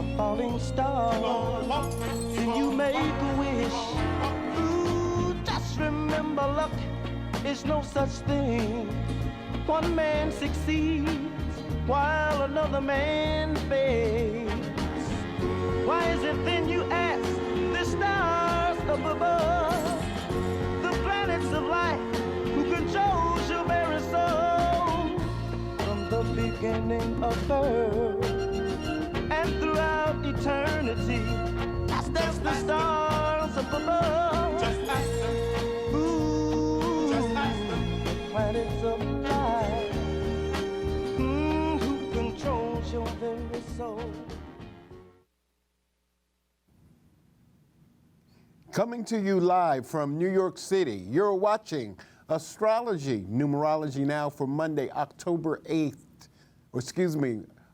a falling star. Then you make a wish. Ooh, just remember, luck is no such thing. One man succeeds while another man fails. Why is it then, you ask, the stars up above, the planets of light, who controls your very soul? From the beginning of birth and throughout eternity, that's the stars up above. Just ask them. Ooh, Just ask them. the planets of light, who controls your very soul? Coming to you live from New York City, you're watching Astrology Numerology Now for Monday, October 8th,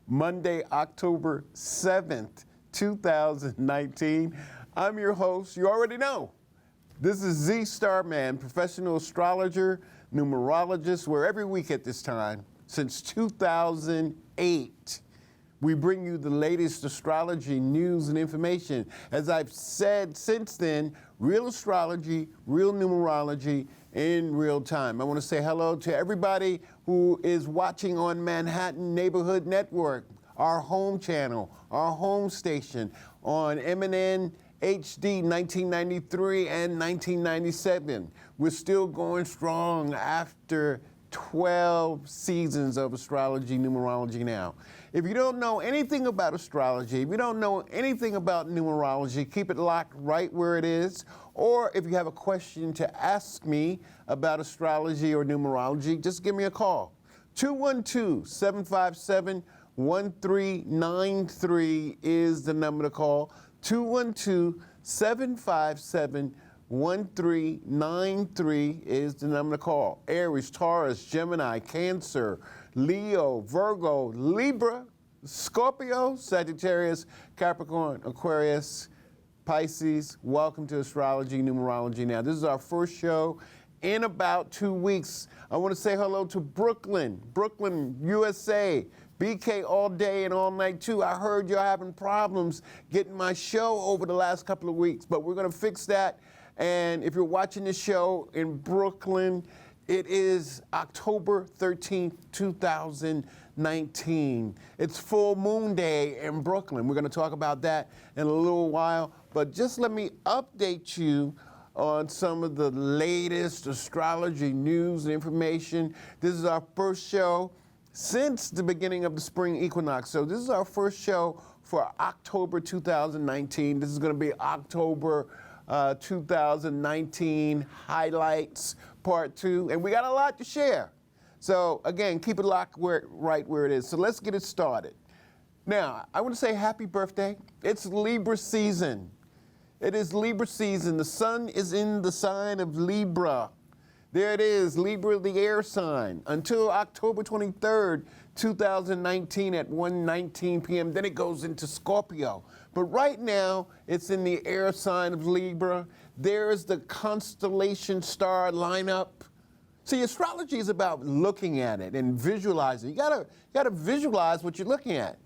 Monday, October 7th, 2019. I'm your host, you already know. This is Z Starman, professional astrologer, numerologist, where every week at this time, since 2008, we bring you the latest astrology news and information. As I've said since then, real astrology, real numerology in real time. I want to say hello to everybody who is watching on Manhattan Neighborhood Network, our home channel, our home station on MNN HD 1993 and 1997. We're still going strong after 12 seasons of Astrology Numerology Now. If you don't know anything about astrology, if you don't know anything about numerology, keep it locked right where it is. Or if you have a question to ask me about astrology or numerology, just give me a call. 212-757-1393 is the number to call. 212-757-1393 is the number to call. Aries, Taurus, Gemini, Cancer, Leo, Virgo, Libra, Scorpio, Sagittarius, Capricorn, Aquarius, Pisces. Welcome to Astrology Numerology Now. This is our first show in about 2 weeks. I want to say hello to Brooklyn, USA. BK all day and all night too. I heard you're having problems getting my show over the last couple of weeks, but we're going to fix that. And if you're watching this show in Brooklyn, it is October 13th, 2019. It's full moon day in Brooklyn. We're going to talk about that in a little while, but just let me update you on some of the latest astrology news and information. This is our first show since the beginning of the spring equinox. So this is our first show for October 2019. This is going to be October 2019 highlights part 2, and we got a lot to share. So again, keep it locked right where it is. So let's get it started. Now, I want to say happy birthday. It's Libra season. It is Libra season. The sun is in the sign of Libra. There it is, Libra, the air sign, until October 23rd, 2019 at 1:19 p.m. Then it goes into Scorpio. But right now, it's in the air sign of Libra. There's the constellation star lineup. See, astrology is about looking at it and visualizing. You gotta visualize what you're looking at.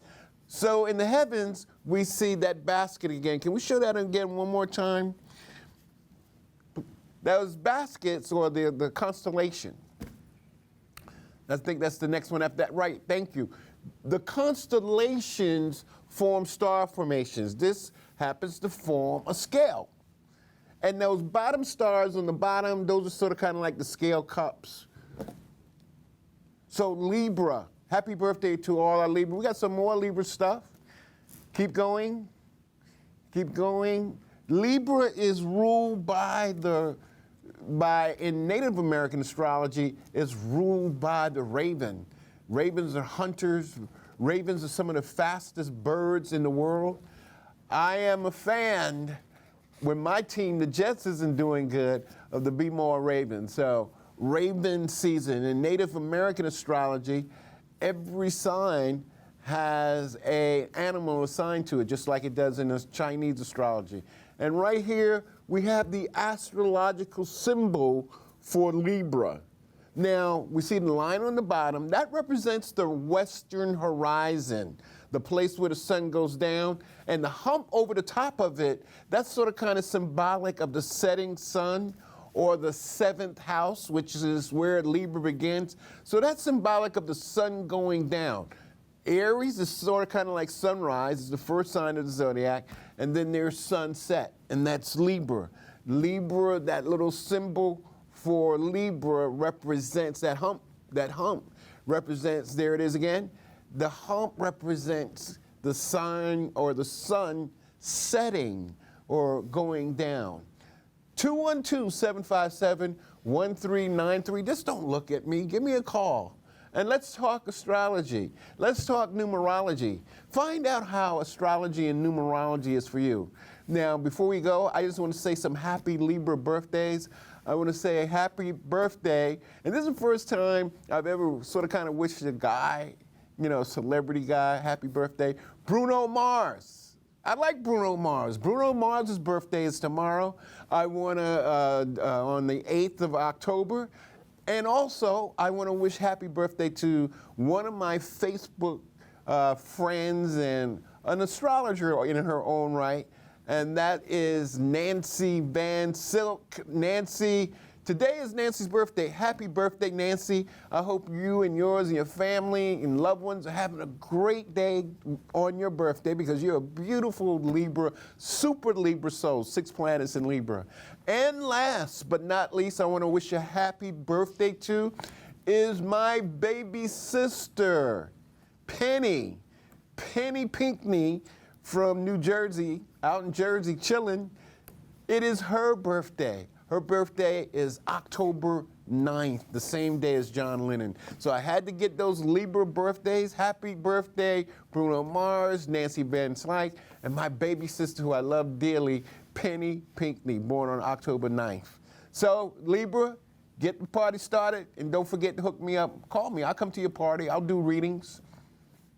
So in the heavens, we see that basket again. Can we show that again one more time? Those baskets, or the constellation. I think that's the next one after that. Right, thank you. The constellations form star formations. This happens to form a scale. And those bottom stars on the bottom, those are sort of kind of like the scale cups. So Libra, happy birthday to all our Libra. We got some more Libra stuff. Keep going. Keep going. Libra is ruled in Native American astrology, is ruled by the raven. Ravens are hunters. Ravens are some of the fastest birds in the world. I am a fan, when my team, the Jets, isn't doing good, of the Be More Ravens. So Raven season. In Native American astrology, every sign has an animal assigned to it, just like it does in the Chinese astrology. And right here, we have the astrological symbol for Libra. Now, we see the line on the bottom. That represents the western horizon. the place where the sun goes down. And the hump over the top of it, that's sort of kind of symbolic of the setting sun, or the 7th house, which is where Libra begins. So that's symbolic of the sun going down. Aries is sort of kind of like sunrise, it's the first sign of the zodiac, and then there's sunset, and that's Libra. Libra, that little symbol for Libra represents that hump. That hump represents, there it is again, the hump represents the sign or the sun setting or going down. 212-757-1393. Just don't look at me. Give me a call. And let's talk astrology. Let's talk numerology. Find out how astrology and numerology is for you. Now, before we go, I just want to say some happy Libra birthdays. I want to say a happy birthday. And this is the first time I've ever sort of kind of wished a guy, you know, celebrity guy, happy birthday. Bruno Mars. I like Bruno Mars. Bruno Mars' birthday is tomorrow. I want to, on the 8th of October. And also, I want to wish happy birthday to one of my Facebook friends and an astrologer in her own right, and that is Nancy Van Silk. Nancy, today is Nancy's birthday. Happy birthday, Nancy. I hope you and yours and your family and loved ones are having a great day on your birthday, because you're a beautiful Libra, super Libra soul, 6 planets in Libra. And last but not least, I want to wish a happy birthday to is my baby sister, Penny Pinkney from New Jersey, out in Jersey chilling. It is her birthday. Her birthday is October 9th, the same day as John Lennon. So I had to get those Libra birthdays. Happy birthday, Bruno Mars, Nancy Van Slyke, and my baby sister who I love dearly, Penny Pinkney, born on October 9th. So Libra, get the party started, and don't forget to hook me up. Call me, I'll come to your party. I'll do readings.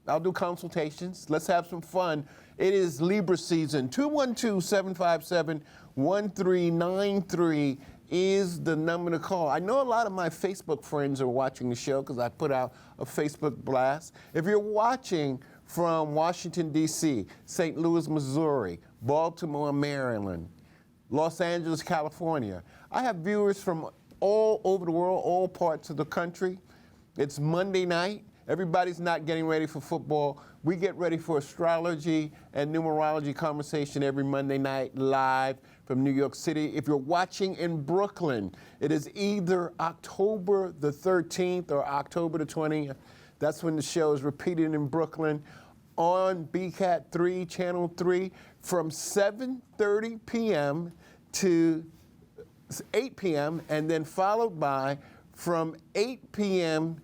I'll do consultations. Let's have some fun. It is Libra season. 212-757-1393 is the number to call. I know a lot of my Facebook friends are watching the show because I put out a Facebook blast. If you're watching from Washington, D.C., St. Louis, Missouri, Baltimore, Maryland, Los Angeles, California, I have viewers from all over the world, all parts of the country. It's Monday night. Everybody's not getting ready for football. We get ready for astrology and numerology conversation every Monday night live from New York City. If you're watching in Brooklyn, it is either October the 13th or October the 20th. That's when the show is repeated in Brooklyn on BCAT 3, Channel 3, from 7:30 p.m. to 8 p.m. and then followed by from 8 p.m.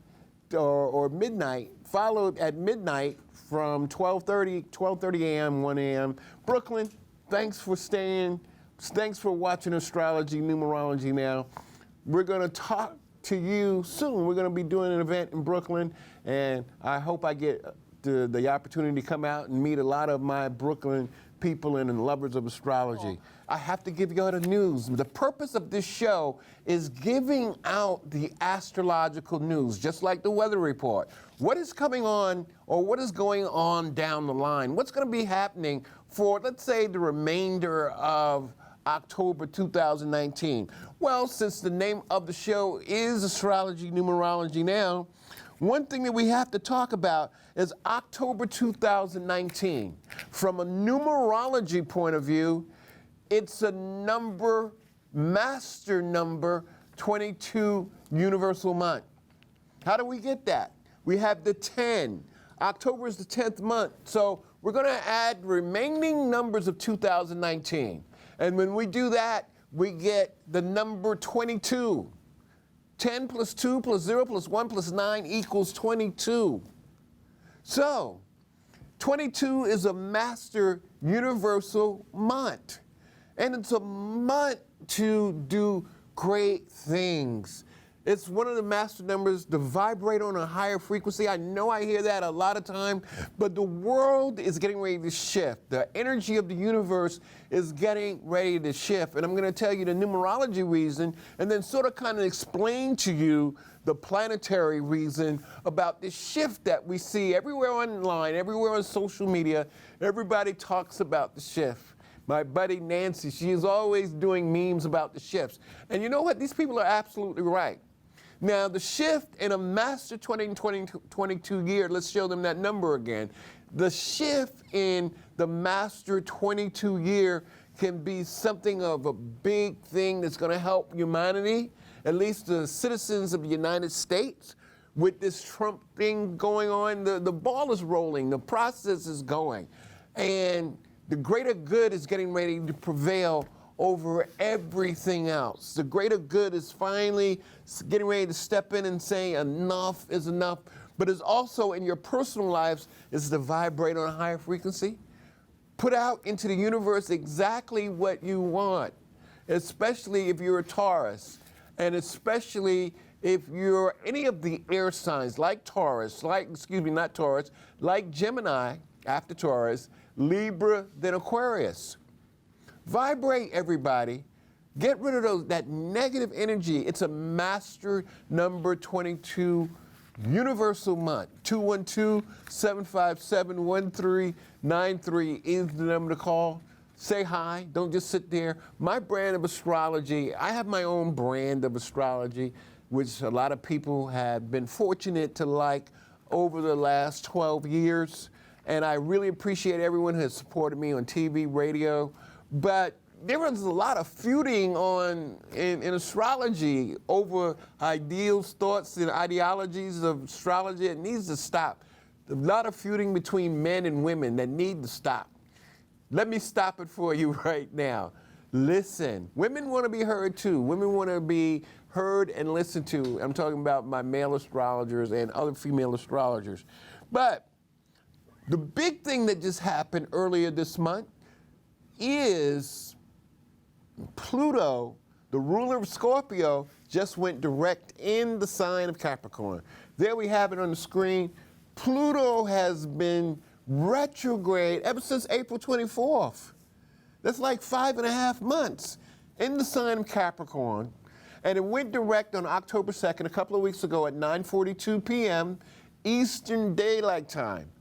or midnight, followed at midnight from 12:30 a.m., 1 a.m. Brooklyn, thanks for staying. Thanks for watching Astrology Numerology Now. We're going to talk to you soon. We're going to be doing an event in Brooklyn, and I hope I get the opportunity to come out and meet a lot of my Brooklyn people and lovers of astrology. I have to give you all the news. The purpose of this show is giving out the astrological news, just like the weather report. What is coming on, or what is going on down the line? What's going to be happening for, let's say, the remainder of October 2019? Well, since the name of the show is Astrology Numerology Now, one thing that we have to talk about is October 2019. From a numerology point of view, it's a number, master number 22 universal month. How do we get that? We have the 10. October is the 10th month. So we're going to add remaining numbers of 2019. And when we do that, we get the number 22. 10 plus 2 plus 0 plus 1 plus 9 equals 22. So 22 is a master universal month. And it's a month to do great things. It's one of the master numbers to vibrate on a higher frequency. I know I hear that a lot of time, but the world is getting ready to shift. The energy of the universe is getting ready to shift. And I'm going to tell you the numerology reason and then sort of kind of explain to you the planetary reason about this shift that we see everywhere online, everywhere on social media. Everybody talks about the shift. My buddy Nancy, she is always doing memes about the shifts. And you know what? These people are absolutely right. Now, the shift in a master 2022 year, let's show them that number again. The shift in the master 22 year can be something of a big thing that's going to help humanity, at least the citizens of the United States. With this Trump thing going on, the ball is rolling, the process is going. And the greater good is getting ready to prevail over everything else. The greater good is finally getting ready to step in and say enough is enough, but it's also in your personal lives is to vibrate on a higher frequency. Put out into the universe exactly what you want, especially if you're a Taurus, and especially if you're any of the air signs like Taurus, like Gemini after Taurus, Libra, then Aquarius. Vibrate, everybody. Get rid of that negative energy. It's a master number 22 universal month. 212-757-1393 is the number to call. Say hi. Don't just sit there. My brand of astrology, I have my own brand of astrology, which a lot of people have been fortunate to like over the last 12 years. And I really appreciate everyone who has supported me on TV, radio. But there was a lot of feuding in astrology over ideals, thoughts, and ideologies of astrology. It needs to stop. A lot of feuding between men and women that need to stop. Let me stop it for you right now. Listen, women want to be heard too. Women want to be heard and listened to. I'm talking about my male astrologers and other female astrologers. But the big thing that just happened earlier this month is Pluto, the ruler of Scorpio, just went direct in the sign of Capricorn. There we have it on the screen. Pluto has been retrograde ever since April 24th. That's like 5.5 months in the sign of Capricorn. And it went direct on October 2nd, a couple of weeks ago at 9:42 p.m. Eastern Daylight Time.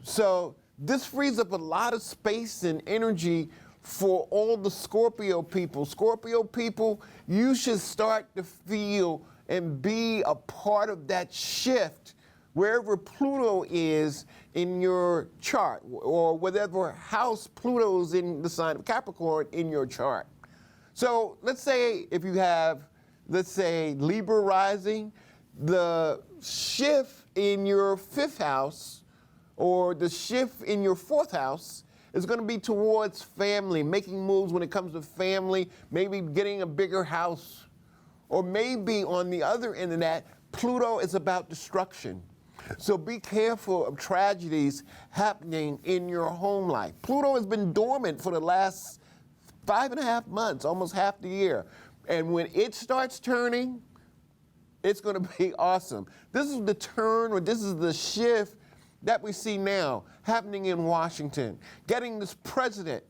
So this frees up a lot of space and energy for all the Scorpio people. Scorpio people, you should start to feel and be a part of that shift wherever Pluto is in your chart, or whatever house Pluto's in the sign of Capricorn in your chart. So let's say if you have, let's say, Libra rising, the shift in your 5th house or the shift in your 4th house is going to be towards family, making moves when it comes to family, maybe getting a bigger house. Or maybe on the other end of that, Pluto is about destruction. So be careful of tragedies happening in your home life. Pluto has been dormant for the last 5.5 months, almost half the year. And when it starts turning, it's going to be awesome. This is the turn, or this is the shift that we see now happening in Washington, getting this president,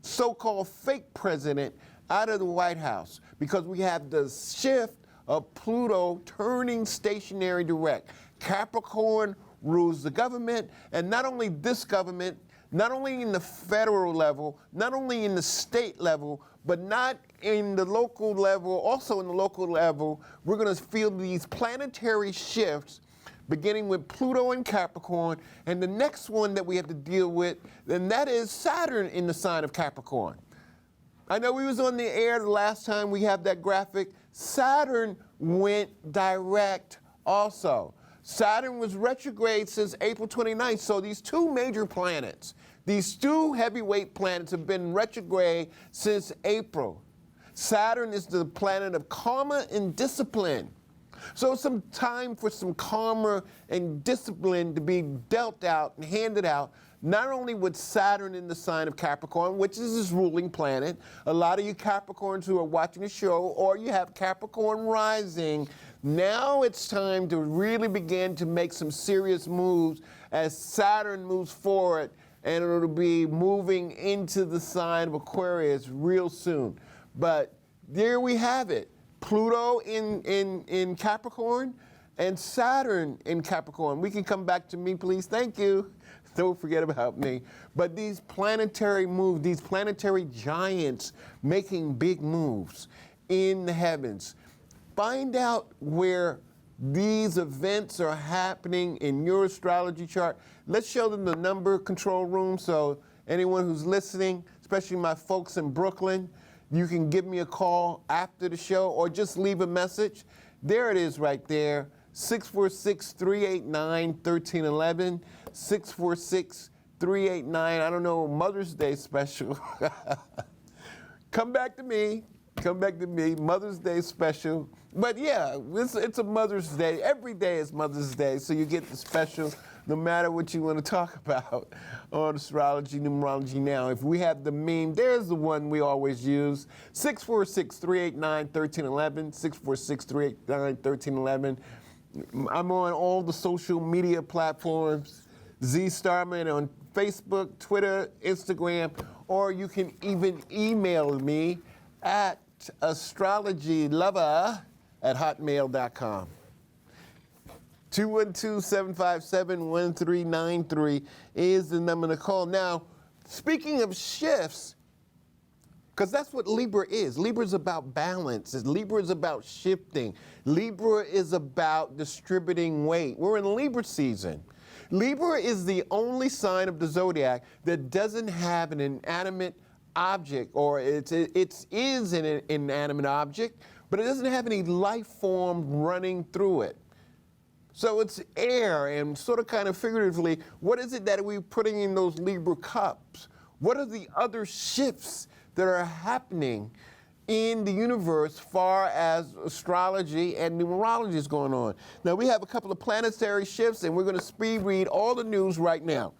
so-called fake president, out of the White House, because we have the shift of Pluto turning stationary direct. Capricorn rules the government, and not only this government, not only in the federal level, not only in the state level, but not in the local level, also in the local level, we're going to feel these planetary shifts beginning with Pluto in Capricorn, and the next one that we have to deal with, and that is Saturn in the sign of Capricorn. I know we was on the air the last time we have that graphic. Saturn went direct also. Saturn was retrograde since April 29th, so these two major planets, these two heavyweight planets have been retrograde since April. Saturn is the planet of karma and discipline. So it's some time for some karma and discipline to be dealt out and handed out not only with Saturn in the sign of Capricorn, which is his ruling planet, a lot of you Capricorns who are watching the show, or you have Capricorn rising, now it's time to really begin to make some serious moves as Saturn moves forward, and it'll be moving into the sign of Aquarius real soon. But there we have it. Pluto in Capricorn and Saturn in Capricorn. We can come back to me, please. Thank you. Don't forget about me. But these planetary moves, these planetary giants making big moves in the heavens. Find out where these events are happening in your astrology chart. Let's show them the number control room so anyone who's listening, especially my folks in Brooklyn, you can give me a call after the show or just leave a message. There it is right there, 646-389-1311, 646-389, I don't know, Mother's Day special. Come back to me, Mother's Day special. But yeah, it's a Mother's Day. Every day is Mother's Day, so you get the special no matter what you want to talk about on Astrology Numerology Now. If we have the meme, there's the one we always use, 646-389-1311, 646-389-1311. I'm on all the social media platforms, Z Starman on Facebook, Twitter, Instagram, or you can even email me at astrologylover@hotmail.com. 212-757-1393 is the number to call. Now, speaking of shifts, because that's what Libra is. Libra is about balance. Libra is about shifting. Libra is about distributing weight. We're in Libra season. Libra is the only sign of the zodiac that doesn't have an inanimate object, or it is an inanimate object, but it doesn't have any life form running through it. So it's air, and sort of kind of figuratively, what is it that we're putting in those Libra cups? What are the other shifts that are happening in the universe far as astrology and numerology is going on? Now, we have a couple of planetary shifts, and we're going to speed read all the news right now.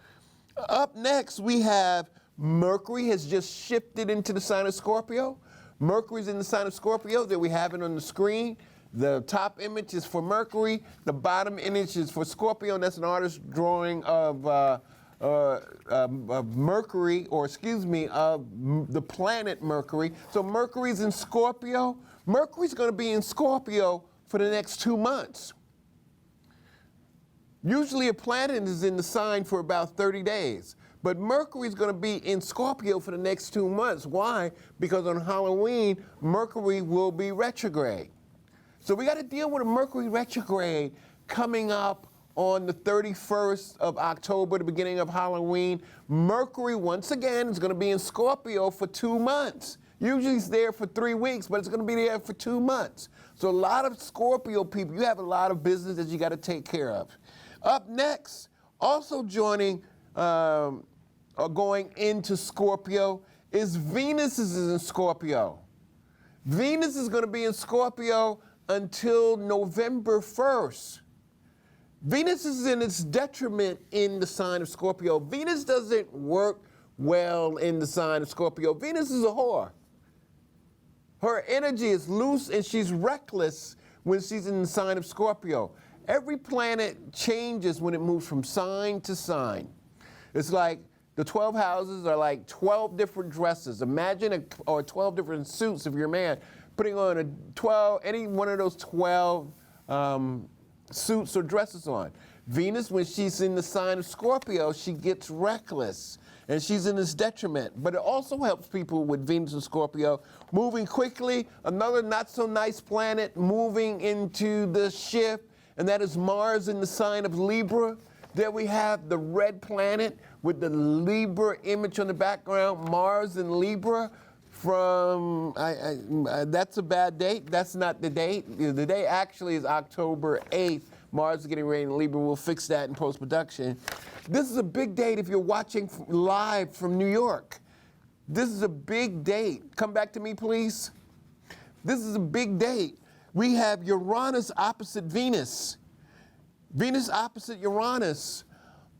Up next, we have Mercury has just shifted into the sign of Scorpio. Mercury's in the sign of Scorpio. There we have it on the screen. The top image is for Mercury. The bottom image is for Scorpio, and that's an artist's drawing of Mercury, or excuse me, of the planet Mercury. So Mercury's in Scorpio. Mercury's going to be in Scorpio for the next 2 months. Usually a planet is in the sign for about 30 days. But Mercury's going to be in Scorpio for the next 2 months. Why? Because on Halloween, Mercury will be retrograde. So we got to deal with a Mercury retrograde coming up on the 31st of October, the beginning of Halloween. Mercury, once again, is going to be in Scorpio for 2 months. Usually it's there for 3 weeks, but it's going to be there for 2 months. So a lot of Scorpio people, you have a lot of business that you got to take care of. Up next, also joining or going into Scorpio is Venus is in Scorpio. Venus is going to be in Scorpio until November 1st. Venus is in its detriment in the sign of Scorpio. Venus doesn't work well in the sign of Scorpio. Venus is a whore. Her energy is loose and she's reckless when she's in the sign of Scorpio. Every planet changes when it moves from sign to sign. It's like the 12 houses are like 12 different dresses. Imagine or 12 different suits if you're a man, putting on any one of those 12 suits or dresses on. Venus, when she's in the sign of Scorpio, she gets reckless and she's in this detriment. But it also helps people with Venus and Scorpio moving quickly. Another not so nice planet moving into the shift, and that is Mars in the sign of Libra. There we have the red planet with the Libra image on the background, Mars in Libra. That's a bad date. That's not the date. The day actually is October 8th. Mars is getting ready in Libra. We'll fix that in post-production. This is a big date if you're watching live from New York. This is a big date. Come back to me, please. This is a big date. We have Uranus opposite Venus. Venus opposite Uranus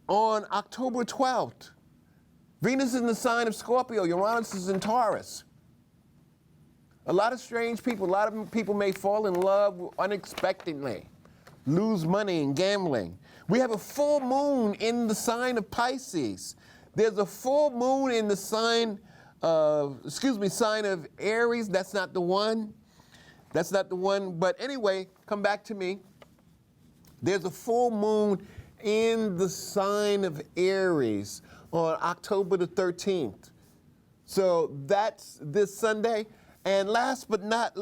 On October 12th, Venus is in the sign of Scorpio, Uranus is in Taurus. A lot of strange people, a lot of people may fall in love unexpectedly, lose money in gambling. We have a full moon in the sign of Pisces. There's a full moon in the sign of Aries. That's not the one. That's not the one. But anyway, come back to me. There's a full moon in the sign of Aries on October the 13th. So that's this Sunday. And last but not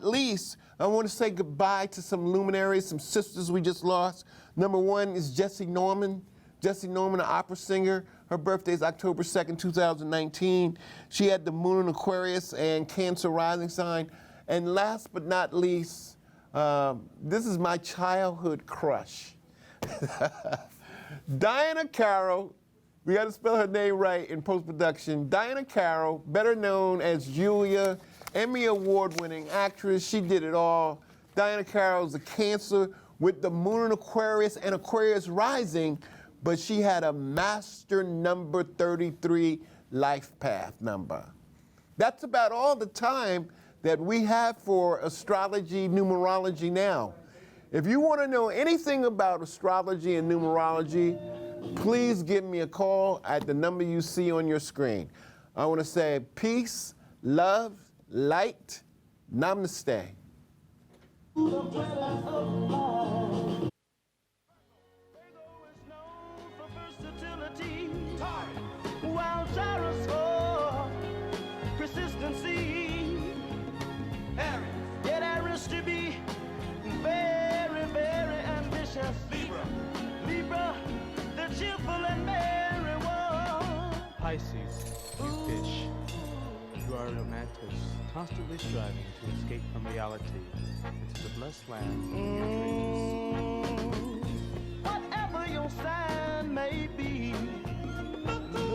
least, I want to say goodbye to some luminaries, some sisters we just lost. Number one is Jessie Norman. Jessie Norman, an opera singer. Her birthday is October 2nd, 2019. She had the moon in Aquarius and Cancer rising sign. And last but not least, this is my childhood crush. Diana Carroll. We got to spell her name right in post-production. Diana Carroll, better known as Julia, Emmy Award-winning actress. She did it all. Diana Carroll is a Cancer with the moon in Aquarius and Aquarius rising, but she had a master number 33 life path number. That's about all the time that we have for astrology, numerology now. If you want to know anything about astrology and numerology, please give me a call at the number you see on your screen. I want to say peace, love, light, namaste. While Taurus for persistency. Aries. Get Aries to be very, very ambitious. Libra. Libra, the cheerful and merry one. Pisces, you fish. You are a romantic, constantly striving to escape from reality into the blessed land of your dreams. Whatever your sign may be,